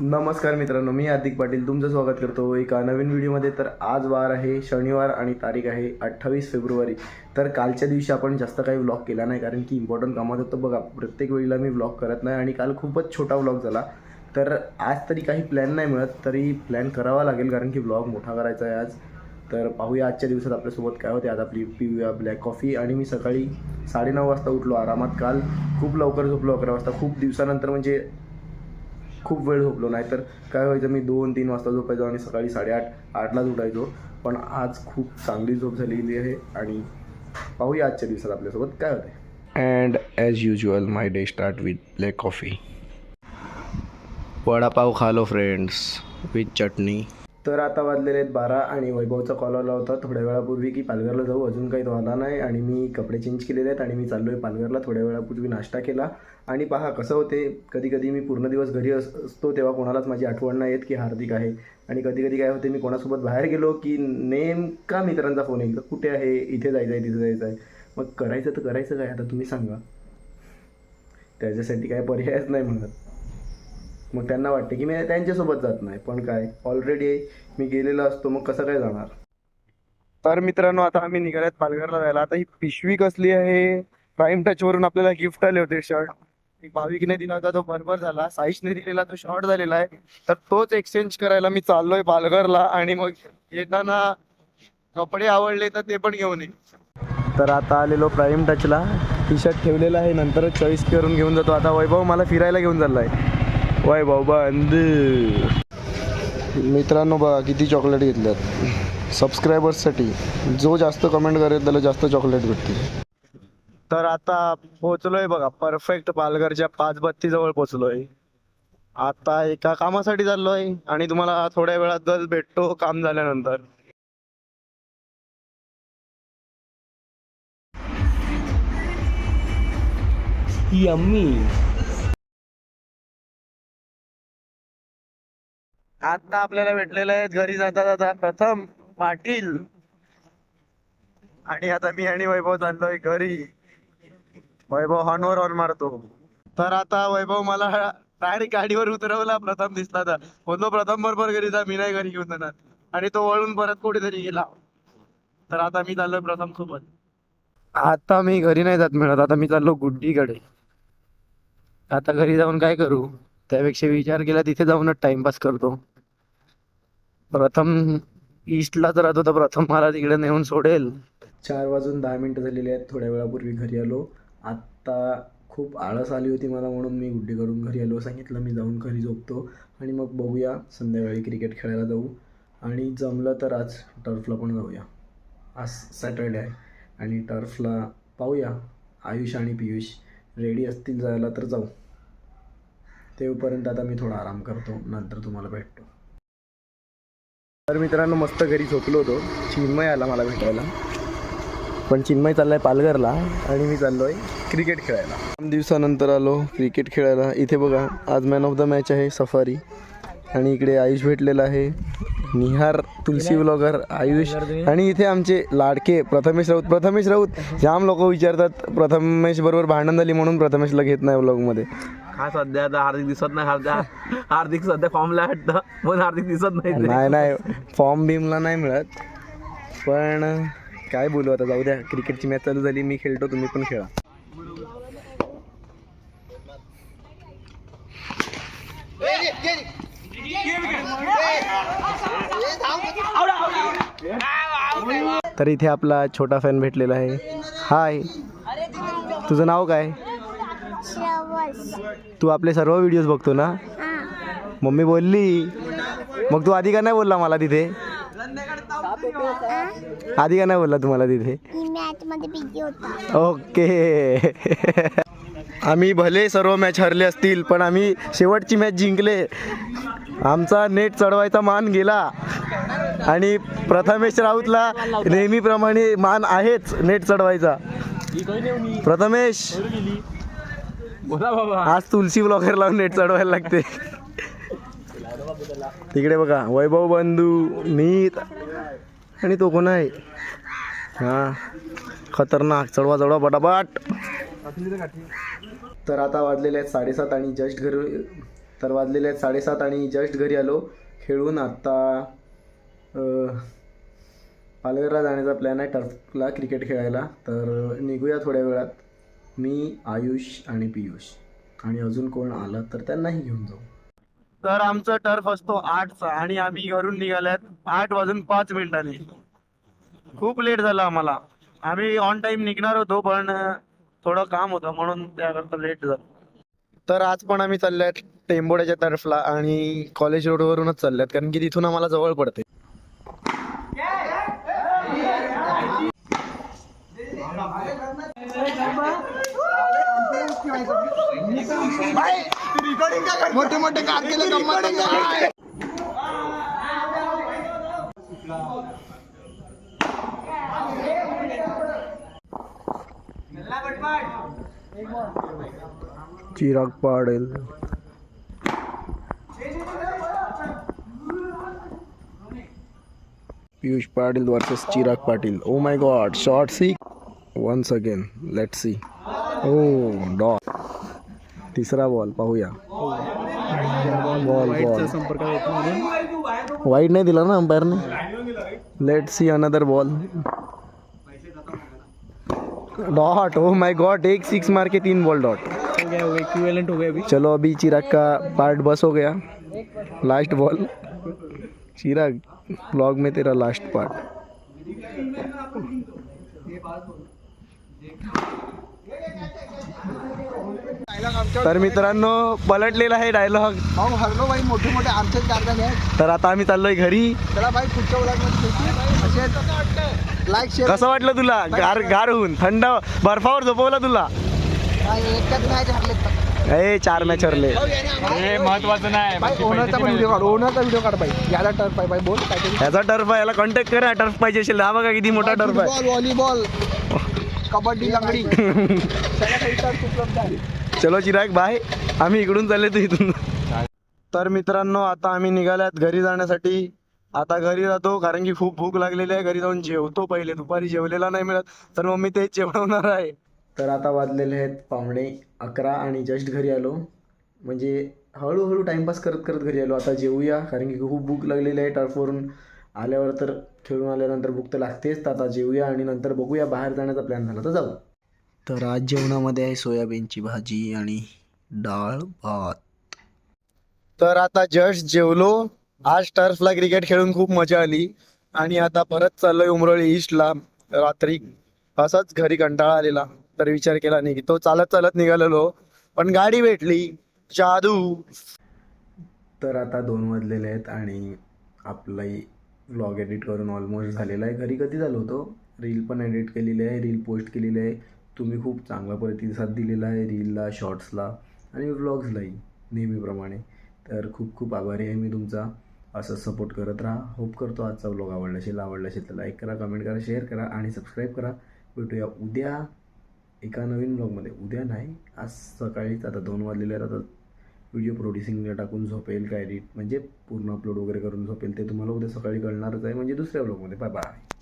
नमस्कार मित्रांनो, मी हार्दिक पाटील तुमचं स्वागत करतो एका नवीन व्हिडिओमध्ये. तर आज वार आहे शनिवार आणि तारीख आहे 28 फेब्रुवारी. तर कालच्या दिवशी आपण जास्त काही व्लॉग केला नाही कारण की इम्पॉर्टंट कामात होतं. बघा, प्रत्येक वेळेला मी व्लॉग करत नाही आणि काल खूपच छोटा व्लॉग झाला. तर आज तरी काही प्लॅन नाही मिळत, तरी प्लॅन करावा लागेल कारण की व्लॉग मोठा करायचा आहे आज. तर पाहूया आजच्या दिवसात आपल्यासोबत काय होते. आज आपली पिऊया ब्लॅक कॉफी. आणि मी सकाळी 9:30 वाजता उठलो आरामात. काल खूप लवकर झोपलो, 11 वाजता. खूप दिवसानंतर म्हणजे खूप वेळ झोपलो, नाही तर काय व्हायचं मी 2-3 वाजता झोपायचो आणि सकाळी 8:30-8लाच उठायचो. पण आज खूप चांगली झोप झालेली आहे आणि पाहूया आजच्या दिवसात आपल्यासोबत काय होते. And as usual my day start with black coffee. Vada pav खालो फ्रेंड्स विथ चटणी. तर आता वाजलेले आहेत 12 आणि वैभवचा कॉल आला होता थोड्या वेळापूर्वी की पालघरला जाऊ. अजून काही तो आला नाही आणि मी कपडे चेंज केलेले आहेत आणि मी चाललो आहे पालघरला. थोड्या वेळापूर्वी नाश्ता केला आणि पहा कसं होते, कधी कधी मी पूर्ण दिवस घरी असतो तेव्हा कोणालाच माझी आठवण नाही येत की हार्दिक आहे. आणि कधी कधी काय होते, मी कोणासोबत बाहेर गेलो की नेमका मित्रांचा फोन येईल, कुठे आहे, इथे जायचं आहे, तिथे जायचं आहे. मग करायचं तर करायचं काय आता तुम्ही सांगा. त्याच्यासाठी काय पर्यायच नाही म्हणत. मग त्यांना वाटते की मी त्यांच्यासोबत जात नाही, पण काय ऑलरेडी मी गेलेलो असतो, मग कसं काय जाणार. तर मित्रांनो, आता आम्ही निघाल्यात पालघरला जायला. आता ही पिशवी कसली आहे, प्राईम टचवरून आपल्याला गिफ्ट आले होते शर्ट. एक भाविकने दिला होता, तो बरोबर झाला. साईशने दिलेला तो शॉर्ट झालेला आहे, तर तोच एक्सचेंज करायला मी चाललोय पालघरला. आणि मग येताना कपडे आवडले तर ते पण घेऊन येईल. तर आता आलेलो प्राईम टचला. टी शर्ट ठेवलेला आहे, नंतरच चॉईस करून घेऊन जातो. आता वैभव मला फिरायला घेऊन चाललाय. वैभव बंद. मित्रांनो बघा किती चॉकलेट घेतल्यात सबस्क्रायबर्ससाठी. जो जास्त कमेंट करेल त्याला जास्त चॉकलेट भेटते. तर आता पोहोचलोय बघा परफेक्ट पालघरच्या 5:32 जवळ पोहोचलोय. आता एका कामासाठी चाललोय आणि तुम्हाला थोड्या वेळात जर भेटतो काम झाल्यानंतर. यम्मी. आता आपल्याला भेटलेलं आहे घरी जाता जाता प्रथम पाटील. आणि आता मी आणि वैभव चाललोय घरी. वैभव हॉर्नवर हॉर्न मारतो. तर आता वैभव मला डायरेक्ट गाडीवर उतरवला. प्रथम दिसला तर बोललो प्रथम बरोबर घरी जा, मी नाही घरी घेऊन जाणार. आणि तो वळून परत कुठेतरी गेला. तर आता मी चाललोय प्रथम सोबत. आता मी घरी नाही जात मिळत, आता मी चाललो गुड्डीकडे. आता घरी जाऊन काय करू, त्यापेक्षा विचार केला तिथे जाऊनच टाइमपास करतो. प्रथम ईस्टलाच राहतो तर प्रथम मला तिकडे नेऊन सोडेल. 4:10 झालेले आहेत. थोड्या वेळापूर्वी घरी आलो. आत्ता खूप आळस आली होती मला, म्हणून मी गुड्डीकडून घरी आलो. सांगितलं मी जाऊन घरी झोपतो आणि मग बघूया संध्याकाळी क्रिकेट खेळायला जाऊ. आणि जमलं तर आज टर्फला पण जाऊया. आज सॅटर्डे आहे आणि टर्फला पाहूया. आयुष आणि पियुष रेडी असतील जायला तर जाऊ. तेव्हापर्यंत आता मी थोडा आराम करतो, नंतर तुम्हाला भेटतो. तर मित्रांनो, मस्त घरी झोपलो होतो. चिन्मय आला मला भेटायला, पण चिन्मय चाललाय पालघरला आणि मी चाललोय क्रिकेट खेळायला. 3 दिवसानंतर आलो क्रिकेट खेळायला. इथे बघा आज मॅन ऑफ द मॅच आहे सफारी. आणि इकडे आयुष भेटलेला आहे, निहार तुलसी ब्लॉगर आयुष. आणि इथे आमचे लाडके प्रथमेश राऊत. प्रथमेश राऊत जाम लोक विचारतात प्रथमेश बरोबर भांडण झाली म्हणून प्रथमेशला घेत नाही ब्लॉगमध्ये. हा सध्या आता हार्दिक दिसत नाही. हार्दिक सध्या फॉर्मला वाटतं पण हार्दिक दिसत नाही. नाही फॉर्म बीमला नाही मिळत. पण काय बोलू आता, जाऊ द्या. क्रिकेटची मॅच चालू झाली, मी खेळतो, तुम्ही पण खेळा. तर इथे आपला छोटा फॅन भेटलेला आहे. हाय, तुझं नाव काय? तू आपले सर्व व्हिडिओज बघतो ना? मम्मी बोलली. मग तू आधी का नाही बोलला मला तिथे? आधी का नाही बोलला तुम्हाला तिथे? ओके. आम्ही भले सर्व मॅच हरले असतील पण आम्ही शेवटची मॅच जिंकले. आमचा नेट चढवायचा मान गेला आणि प्रथमेश राऊतला नेहमीप्रमाणे मान आहेच नेट चढवायचा. प्रथमेश आज तुलसी ब्लॉगर लावून नेट चढवायला लागते. तिकडे बघा वैभव बंधू, मी आणि तो कोण आहे, हा खतरनाक. चढवा पटापट. तर आता वाजलेले आहेत 7:30 आणि जस्ट घरी तर वाजलेले आहेत 7:30 आणि जस्ट घरी आलो खेळून. आत्ता पालघरला जाण्याचा प्लॅन आहे टर्फला क्रिकेट खेळायला. तर निघूया थोड्या वेळात. मी, आयुष आणि पियुष आणि अजून कोण आलं तर त्यांनाही घेऊन जाऊ. तर आमचा टर्फ असतो 8चा आणि आम्ही घरून निघाल्यात 8:05. खूप लेट झाला आम्हाला. आम्ही ऑन टाइम निघणार होतो पण थोडं काम होतं म्हणून त्याकरता लेट झालं. तर आज पण आम्ही चालल्यात टेंबोड्याच्या टर्फला आणि कॉलेज रोडवरूनच चालल्यात कारण की तिथून आम्हाला जवळ पडते. मोठे मोठे कार केले Chirag Patil. Piyush Patil versus Chirag Patil. Oh my god, shot see once again. Let's see. Oh dot. तिसरा बॉल पाहूया. बॉल वाईट नाही दिला ना अंपायरने. Let's see another ball. Dot. Oh my god, एक 6 मार के 3 बॉल डॉट. इक्विवेलेंट हो गया अभी. चलो अभी चिराग का पार्ट बस हो गया. Last ball. चिराग, ब्लॉग में तेरा लास्ट पार्ट. तर मित्रांनो पलटलेला आहे डायलॉग. हरलो भाई, मोठे मोठे आमचेच कारखाने आहेत. तर आता आम्ही चाललोय घरी. चला भाई पुढच्या व्लॉगमध्ये लाईक शेअर. कसं वाटलं तुला? गार होऊन थंड बर्फावर झोपवला तुला? एकच मॅच हरले. ए 4 मॅच हरले. हे महत्वाचं नाही. भाई ओनरचा पण व्हिडिओ काढ. ओनरचा व्हिडिओ काढ भाई. याला टर्फ आहे भाई. बोल काहीतरी. ह्याचा टर्फ आहे, याला कॉन्टॅक्ट करा. टर्फ पाहिजे असेल. हा बघा किती मोठा टर्फ आहे. फुटबॉल, व्हॉलीबॉल, कबड्डी, लंगडी सगळ्या काही टर्फ उपलब्ध आहे. चलो चिराग बाय. आम्ही इकडून चालले तू इथून. तर मित्रांनो आता आम्ही निघाल्यात घरी जाण्यासाठी. आता घरी जातो कारण की खूप भूक लागलेली आहे. घरी जाऊन जेवतो पहिले. दुपारी जेवलेला नाही मिळत तर मम्मी तेच जेवणार आहे. तर आता वाजलेले आहेत 11:15 आणि जस्ट घरी आलो. म्हणजे हळूहळू टाइमपास करत करत घरी आलो. आता जेवूया कारण की खूप भूक लागलेली आहे. टर्फवरून आल्यावर तर खेळून आल्यानंतर भूक तर लागतेच. तर आता जेवूया आणि नंतर बघूया. बाहेर जाण्याचा प्लॅन झाला तर जाऊ. तर आज जेवणामध्ये आहे सोयाबीनची भाजी आणि डाळ भात. तर आता जस्ट जेवलो. आज टर्फला क्रिकेट खेळून खूप मजा आली आणि आता परत चाललोय उमरोळी ईस्टला. रात्री असाच घरी कंटाळा आलेला तर विचार केला नाही की तो चालत चालत निघालेलो पण गाडी भेटली. जादू. तर आता 2 वाजलेले आहेत आणि आपलाही व्लॉग एडिट करून ऑलमोस्ट झालेला आहे. घरी कधी झालो होतो. रील पण एडिट केलेली आहे, रील पोस्ट केलेली आहे. तुम्ही खूप चांगला प्रतिसाद दिलेला आहे रीलला, शॉर्ट्सला आणि व्लॉग्सलाही नेहमीप्रमाणे. तर खूप खूप आभारी आहे मी तुमचा. असं सपोर्ट करत राहा. होप करतो आजचा व्लॉग आवडला असेल तर लाईक करा, कमेंट करा, शेअर करा आणि सबस्क्राईब करा. भेटूया उद्या एका नवीन व्लॉगमध्ये. उद्या नाही, आज सकाळीच. आता 2 वाजलेले आहेत. आता व्हिडिओ प्रोड्युसिंगला टाकून झोपेल का एडिट म्हणजे पूर्ण अपलोड वगैरे करून झोपेल ते तुम्हाला उद्या सकाळी कळणारच आहे म्हणजे दुसऱ्या व्लॉगमध्ये. Bye bye.